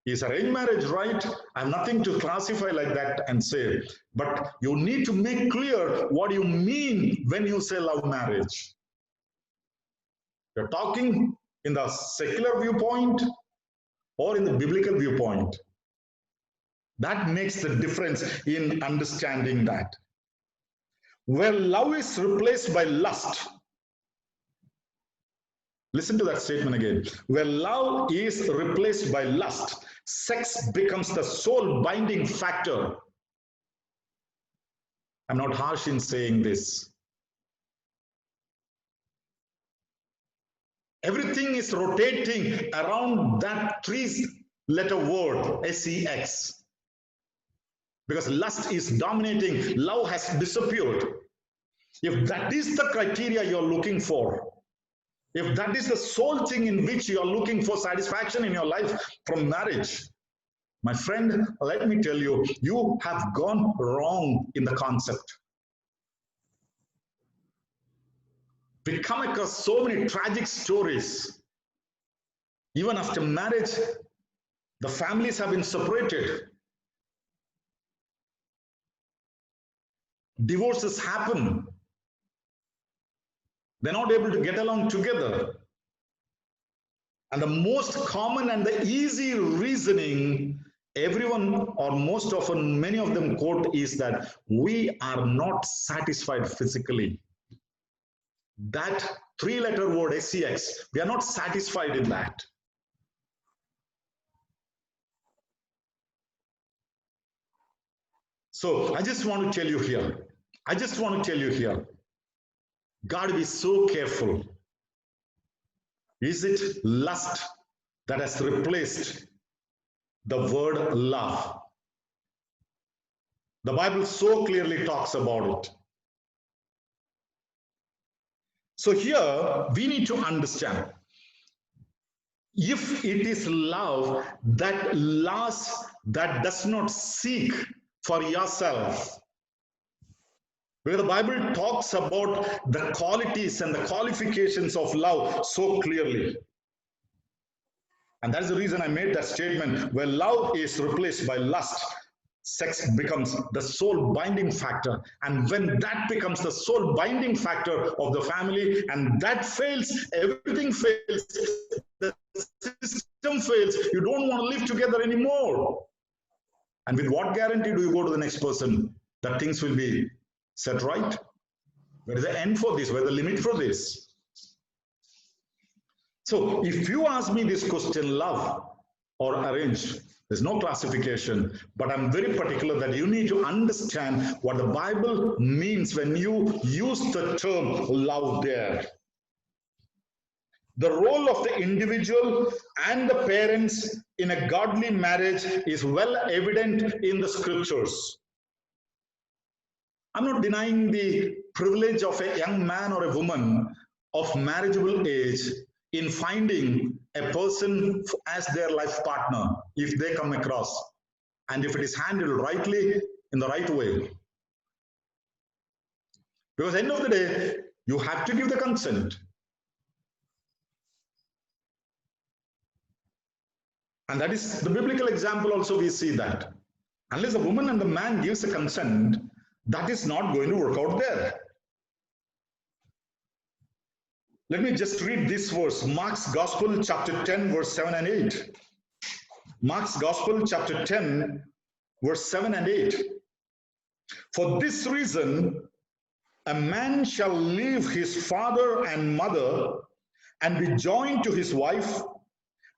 Is arranged marriage right? I have nothing to classify like that and say. But you need to make clear what you mean when you say love marriage. You're talking in the secular viewpoint or in the biblical viewpoint. That makes the difference in understanding that. Where love is replaced by lust, listen to that statement again. Where love is replaced by lust, sex becomes the sole binding factor. I'm not harsh in saying this. Everything is rotating around that three-letter word, sex. Because lust is dominating, love has disappeared. If that is the criteria you're looking for, if that is the sole thing in which you are looking for satisfaction in your life from marriage, my friend, let me tell you, you have gone wrong in the concept. We come across so many tragic stories. Even after marriage, the families have been separated. Divorces happen. They're not able to get along together. And the most common and the easy reasoning everyone or most often many of them quote is that we are not satisfied physically. That three-letter word sex, we are not satisfied in that. So I just want to tell you here, God, be so careful. Is it lust that has replaced the word love? The Bible so clearly talks about it. So here we need to understand, if it is love that lasts, that does not seek for yourself, where the Bible talks about the qualities and the qualifications of love so clearly. And that's the reason I made that statement, where love is replaced by lust, sex becomes the sole binding factor. And when that becomes the sole binding factor of the family, and that fails, everything fails, the system fails, you don't want to live together anymore. And with what guarantee do you go to the next person that things will be set right? Where is the end for this? Where is the limit for this? So if you ask me this question, love or arranged, there's no classification, but I'm very particular that you need to understand what the Bible means when you use the term love there. The role of the individual and the parents in a godly marriage is well evident in the scriptures. I'm not denying the privilege of a young man or a woman of marriageable age in finding a person as their life partner if they come across, and if it is handled rightly in the right way. Because at the end of the day, you have to give the consent. And that is the biblical example also. We see that unless the woman and the man gives a consent, that is not going to work out there. Let me just read this verse, Mark's Gospel, chapter 10, verse 7 and 8. Mark's Gospel, chapter 10, verse 7 and 8. For this reason, a man shall leave his father and mother and be joined to his wife,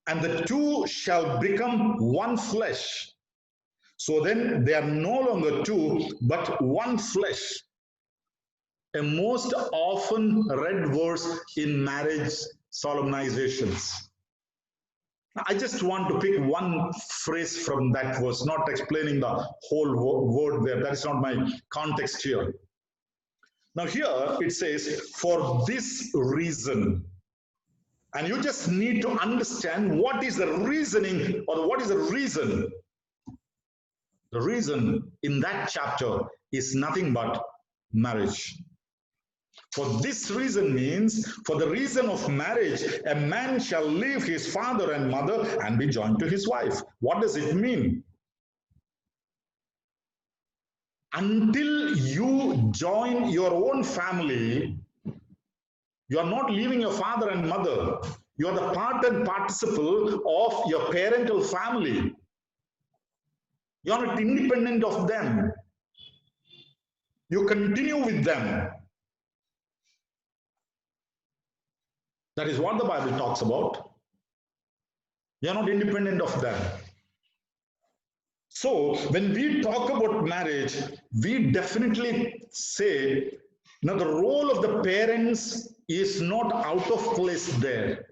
and the two shall become one flesh. So then they are no longer two, but one flesh. A most often read verse in marriage solemnizations. I just want to pick one phrase from that verse, not explaining the whole word there. That is not my context here. Now here it says, for this reason. And you just need to understand what is the reasoning, or what is the reason. The reason in that chapter is nothing but marriage. For this reason means, for the reason of marriage, a man shall leave his father and mother and be joined to his wife. What does it mean? Until you join your own family, you are not leaving your father and mother. You are the part and participle of your parental family. You are not independent of them. You continue with them. That is what the Bible talks about. You are not independent of them. So when we talk about marriage, we definitely say, now the role of the parents is not out of place there.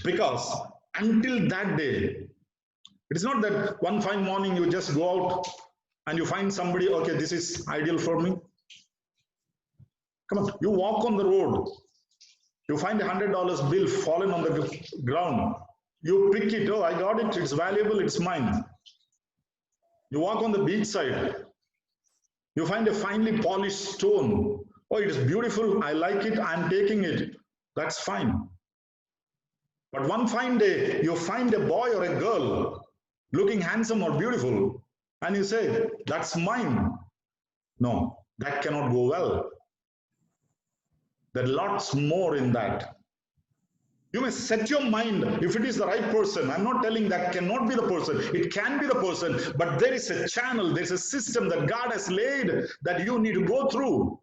Because until that day, it is not that one fine morning you just go out and you find somebody, okay, this is ideal for me. Come on, you walk on the road, you find $100 bill fallen on the ground. You pick it, oh, I got it, it's valuable, it's mine. You walk on the beach side, you find a finely polished stone. Oh, it is beautiful, I like it, I'm taking it. That's fine. But one fine day, you find a boy or a girl looking handsome or beautiful, and you say, that's mine. No, that cannot go well. There are lots more in that. You may set your mind if it is the right person. I'm not telling that cannot be the person. It can be the person, but there is a channel, there's a system that God has laid that you need to go through.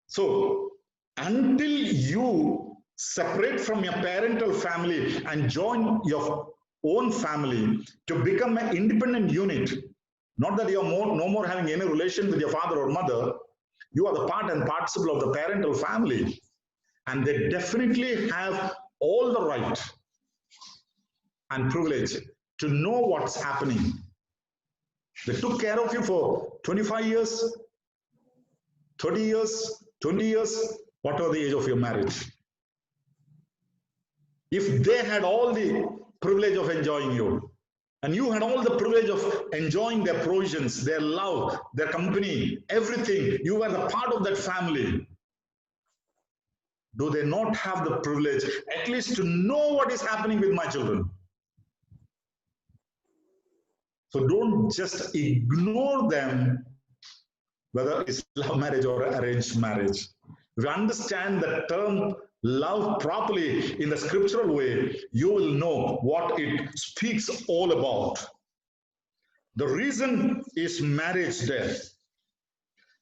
So, until you separate from your parental family and join your own family to become an independent unit, not that you're no more having any relation with your father or mother, you are the part and participle of the parental family. And they definitely have all the right and privilege to know what's happening. They took care of you for 25 years, 30 years, 20 years, whatever the age of your marriage. If they had all the privilege of enjoying you, and you had all the privilege of enjoying their provisions, their love, their company, everything, you were the part of that family, do they not have the privilege at least to know what is happening with my children? So don't just ignore them, whether it's love marriage or arranged marriage. If you understand the term love properly in the scriptural way, you will know what it speaks all about. The reason is marriage there.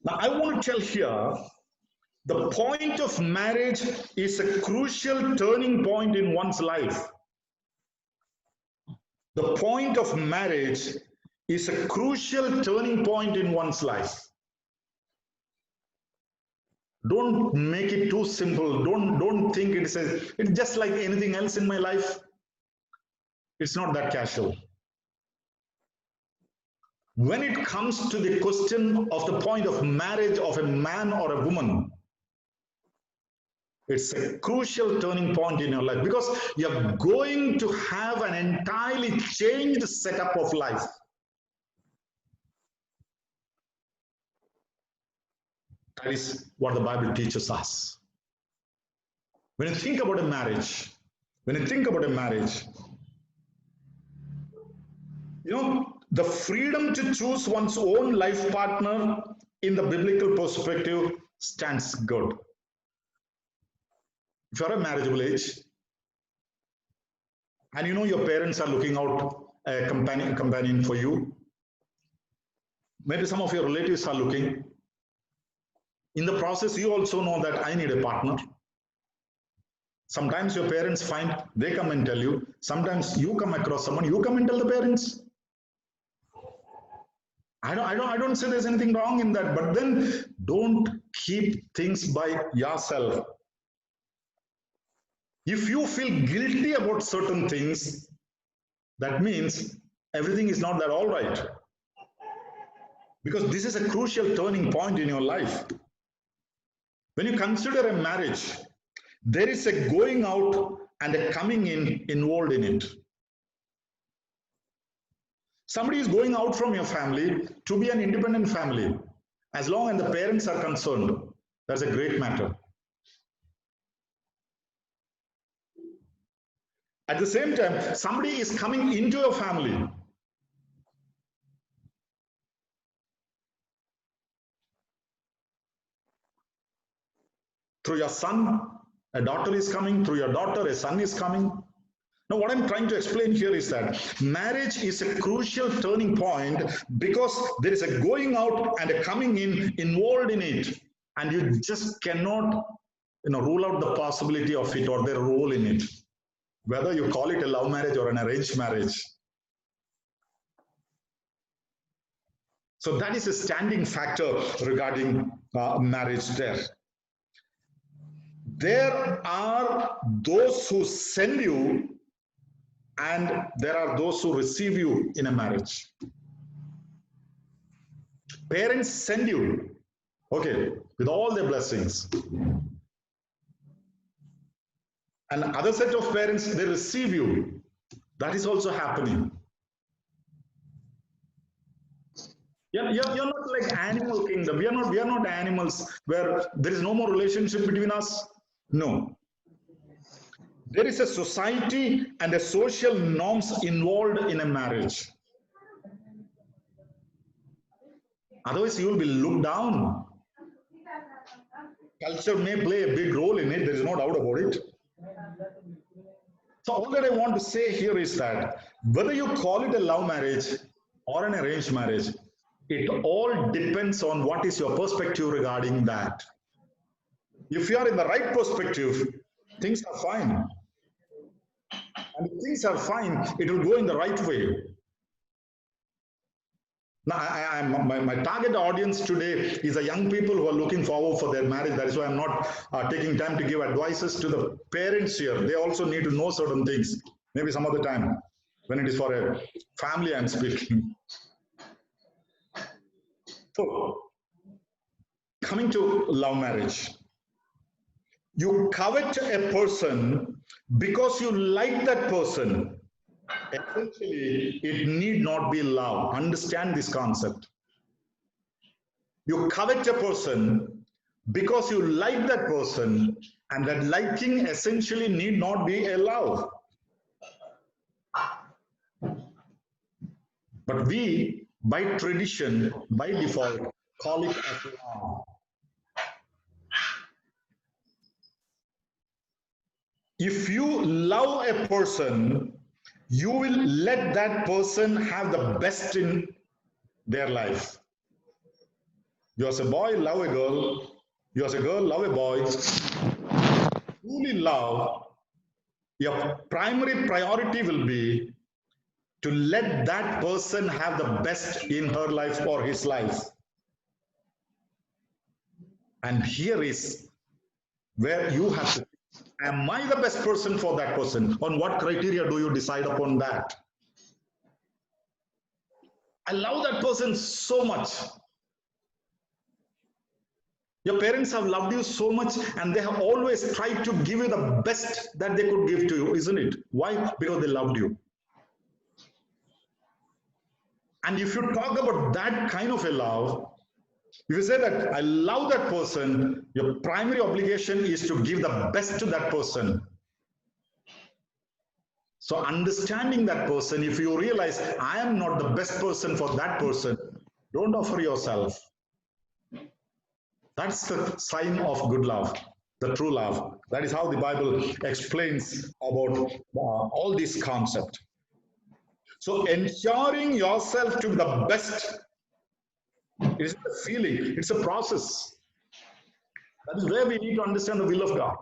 Now I want to tell here, the point of marriage is a crucial turning point in one's life. The point of marriage is a crucial turning point in one's life. Don't make it too simple. Don't think it's just like anything else in my life. It's not that casual. When it comes to the question of the point of marriage of a man or a woman, it's a crucial turning point in your life because you're going to have an entirely changed setup of life. That is what the Bible teaches us. When you think about a marriage, the freedom to choose one's own life partner in the biblical perspective stands good. If you're a marriageable age, and your parents are looking out a companion for you, maybe some of your relatives are looking. In the process, you also know that I need a partner. Sometimes your parents find, they come and tell you. Sometimes you come across someone, you come and tell the parents. I don't say there's anything wrong in that, but then don't keep things by yourself. If you feel guilty about certain things, that means everything is not that all right. Because this is a crucial turning point in your life. When you consider a marriage, there is a going out and a coming in involved in it. Somebody is going out from your family to be an independent family. As long as the parents are concerned, that's a great matter. At the same time, somebody is coming into your family. Through your son, a daughter is coming. Through your daughter, a son is coming. Now, what I'm trying to explain here is that marriage is a crucial turning point because there is a going out and a coming in involved in it. And you just cannot rule out the possibility of it or their role in it. Whether you call it a love marriage or an arranged marriage. So that is a standing factor regarding marriage there. There are those who send you and there are those who receive you in a marriage. Parents send you, okay, with all their blessings. And other set of parents, they receive you. That is also happening. You're not like animal kingdom. We are not animals where there is no more relationship between us. No. There is a society and a social norms involved in a marriage. Otherwise, you will be looked down. Culture may play a big role in it. There is no doubt about it. So all that I want to say here is that whether you call it a love marriage or an arranged marriage, it all depends on what is your perspective regarding that. If you are in the right perspective, things are fine. And if things are fine, it will go in the right way. Now, my target audience today is the young people who are looking forward for their marriage. That is why I'm not taking time to give advices to the parents here. They also need to know certain things. Maybe some other time when it is for a family I'm speaking. So, coming to love marriage. You covet a person because you like that person. Essentially, it need not be love. Understand this concept. You covet a person because you like that person, and that liking essentially need not be a love. But we, by tradition, by default, call it as love. If you love a person, you will let that person have the best in their life. You as a boy, love a girl. You as a girl, love a boy. Truly love, your primary priority will be to let that person have the best in her life or his life. And here is where you have to, am I the best person for that person? On what criteria do you decide upon that? I love that person so much. Your parents have loved you so much and they have always tried to give you the best that they could give to you, isn't it? Why? Because they loved you. And if you talk about that kind of a love, If you say that I love that person, your primary obligation is to give the best to that person. So understanding that person, if you realize I am not the best person for that person, don't offer yourself. That's the sign of good love, the true love. That is how the Bible explains about all these concepts. So ensuring yourself to be the best is a feeling, it's a process. That is where we need to understand the will of God.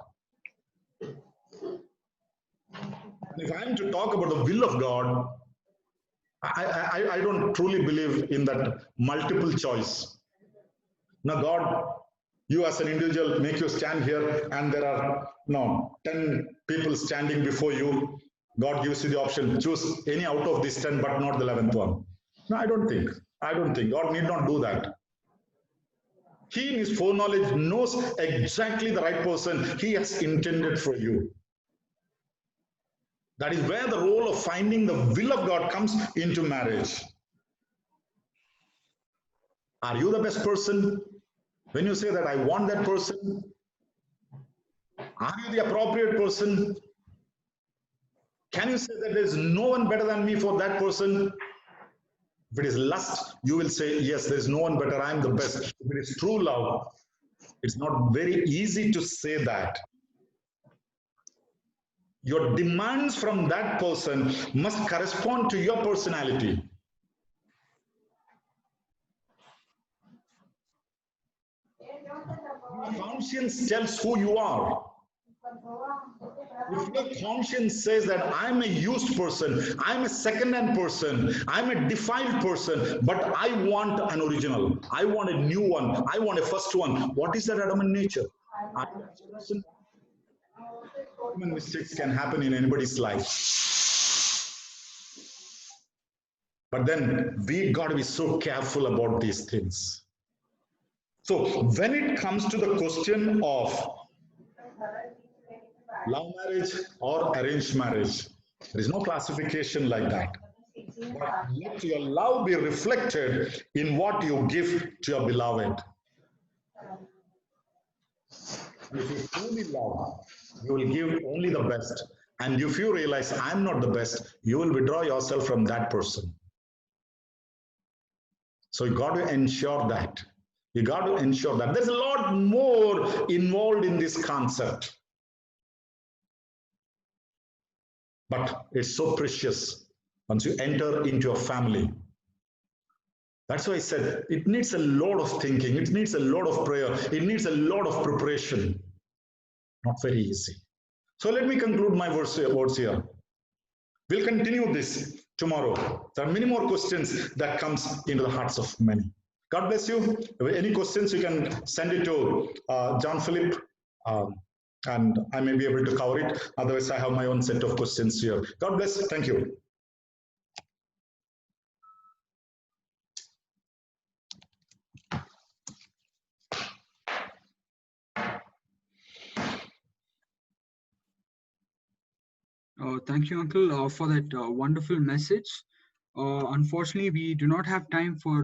And if I am to talk about the will of God, I don't truly believe in that multiple choice. Now, God, you as an individual, make you stand here, and there are 10 people standing before you. God gives you the option, choose any out of these 10, but not the 11th one. No, I don't think. God need not do that. He in his foreknowledge knows exactly the right person he has intended for you. That is where the role of finding the will of God comes into marriage. Are you the best person? When you say that I want that person, are you the appropriate person? Can you say that there is no one better than me for that person? If it is lust, you will say, yes, there is no one better, I am the best. If it is true love, it's not very easy to say that. Your demands from that person must correspond to your personality. Your conscience tells who you are. If your conscience says that I'm a used person, I'm a second-hand person, I'm a defiled person, but I want an original, I want a new one, I want a first one. What is that Adamant nature? Human mistakes can happen in anybody's life. But then we got to be so careful about these things. So when it comes to the question of love marriage or arranged marriage, there is no classification like that. But let your love be reflected in what you give to your beloved. If you truly love, you will give only the best. And if you realize I'm not the best, you will withdraw yourself from that person. So you got to ensure that. You got to ensure that. There's a lot more involved in this concept. But it's so precious once you enter into a family. That's why I said it needs a lot of thinking. It needs a lot of prayer. It needs a lot of preparation. Not very easy. So let me conclude my words here. We'll continue this tomorrow. There are many more questions that comes into the hearts of many. God bless you. Any questions, you can send it to John Philip, and I may be able to cover it. Otherwise, I have my own set of questions here. God bless. Thank you. Thank you, Uncle, for that wonderful message. Unfortunately, we do not have time for